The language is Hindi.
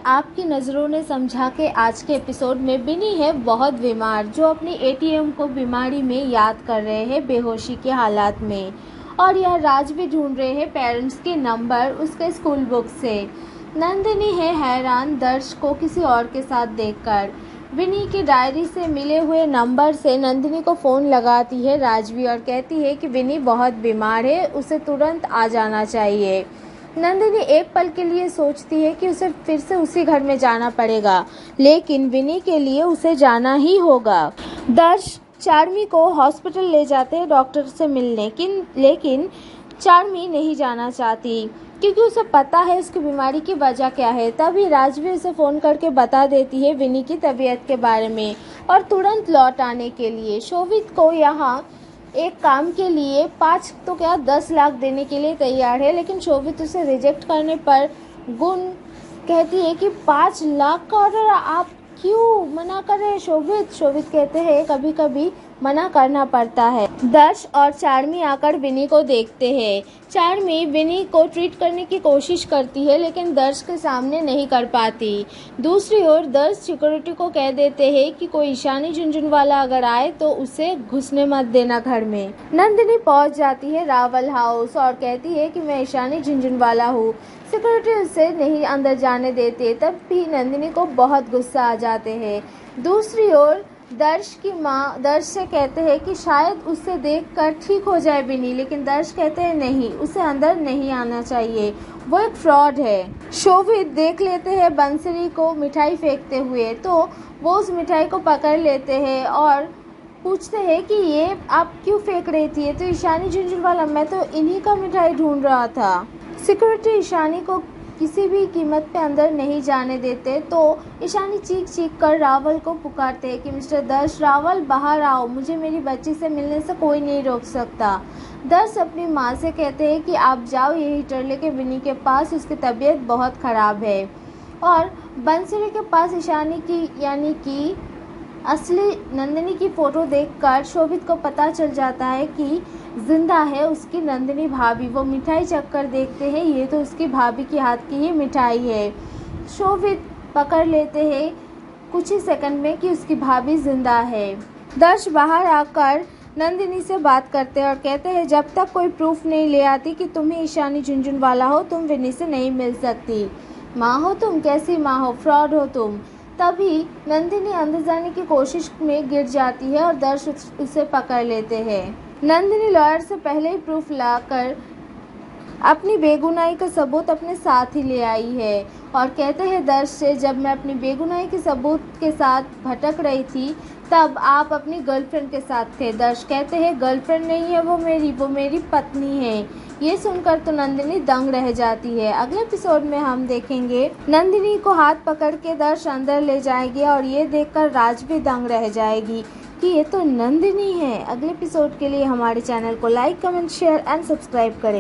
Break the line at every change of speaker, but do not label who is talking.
आपकी नज़रों ने समझा के आज के एपिसोड में बिनी है बहुत बीमार, जो अपनी एटीएम को बीमारी में याद कर रहे हैं बेहोशी के हालात में। और यह राज भी ढूंढ रहे हैं पेरेंट्स के नंबर उसके स्कूल बुक से। नंदिनी है हैरान दर्श को किसी और के साथ देखकर। विनी की डायरी से मिले हुए नंबर से नंदिनी को फ़ोन लगाती है राजवी और कहती है कि विनी बहुत बीमार है, उसे तुरंत आ जाना चाहिए। नंदिनी एक पल के लिए सोचती है कि उसे फिर से उसी घर में जाना पड़ेगा, लेकिन विनी के लिए उसे जाना ही होगा। दर्श चार्मी को हॉस्पिटल ले जाते हैं डॉक्टर से मिलने, लेकिन चार्मी नहीं जाना चाहती क्योंकि उसे पता है उसकी बीमारी की वजह क्या है। तभी राजवी उसे फ़ोन करके बता देती है विनी की तबीयत के बारे में और तुरंत लौट आने के लिए। शोभित को यहाँ एक काम के लिए 5 तो क्या 10 लाख देने के लिए तैयार है, लेकिन शोभित उसे रिजेक्ट करने पर गुण कहती है कि 5 लाख का ऑर्डर आप क्यों मना कर रहे हैं शोभित। शोभित कहते हैं कभी कभी मना करना पड़ता है। दर्श और चार्मी आकर विनी को देखते हैं। चार्मी विनी को ट्रीट करने की कोशिश करती है, लेकिन दर्श के सामने नहीं कर पाती। दूसरी ओर दर्श सिक्योरिटी को कह देते हैं कि कोई ईशानी झुंझुनवाला अगर आए तो उसे घुसने मत देना घर में। नंदिनी पहुंच जाती है रावल हाउस और कहती है कि मैं ईशानी झुंझुनवाला हूँ। सिक्योरिटी उसे नहीं अंदर जाने देते, तब भी नंदिनी को बहुत गुस्सा आ जाते हैं। दूसरी ओर दर्श की माँ दर्श से कहते हैं कि शायद उसे देखकर ठीक हो जाए विनी, लेकिन दर्श कहते हैं नहीं, उसे अंदर नहीं आना चाहिए, वो एक फ्रॉड है। शोभित देख लेते हैं बंसरी को मिठाई फेंकते हुए, तो वो उस मिठाई को पकड़ लेते हैं और पूछते हैं कि ये आप क्यों फेंक रही थी। ये तो ईशानी झुंझुनवाला, मैं तो इन्हीं का मिठाई ढूंढ रहा था। सिक्योरिटी ईशानी को किसी भी कीमत पे अंदर नहीं जाने देते, तो ईशानी चीख कर रावल को पुकारते हैं कि मिस्टर दर्श, रावल बाहर आओ, मुझे मेरी बच्ची से मिलने से कोई नहीं रोक सकता। दर्श अपनी माँ से कहते हैं कि आप जाओ ये हीटर लेके विनी के पास, उसकी तबीयत बहुत ख़राब है। और बंसरी के पास ईशानी की यानी कि असली नंदिनी की फ़ोटो देखकर शोभित को पता चल जाता है कि जिंदा है उसकी नंदिनी भाभी। वो मिठाई चखकर देखते हैं, ये तो उसकी भाभी के हाथ की ही मिठाई है। शोभित पकड़ लेते हैं कुछ ही सेकंड में कि उसकी भाभी जिंदा है। दर्श बाहर आकर नंदिनी से बात करते हैं और कहते हैं जब तक कोई प्रूफ नहीं ले आती कि तुम ही ईशानी झुंझुनवाला हो, तुम विनी से नहीं मिल सकती। माँ हो तुम, कैसी माँ हो, फ्रॉड हो तुम। तभी नंदिनी अंदर जाने की कोशिश में गिर जाती है और दर्श उसे पकड़ लेते हैं। नंदिनी लॉयर से पहले ही प्रूफ लाकर अपनी बेगुनाही का सबूत अपने साथ ही ले आई है और कहते हैं दर्श से, जब मैं अपनी बेगुनाही के सबूत के साथ भटक रही थी तब आप अपनी गर्लफ्रेंड के साथ थे। दर्श कहते हैं गर्लफ्रेंड नहीं है वो मेरी पत्नी है। ये सुनकर तो नंदिनी दंग रह जाती है। अगले एपिसोड में हम देखेंगे नंदिनी को हाथ पकड़ के दर्श अंदर ले जाएगी और ये देखकर राज भी दंग रह जाएगी कि ये तो नंदिनी है। अगले एपिसोड के लिए हमारे चैनल को like, comment, share and subscribe करें।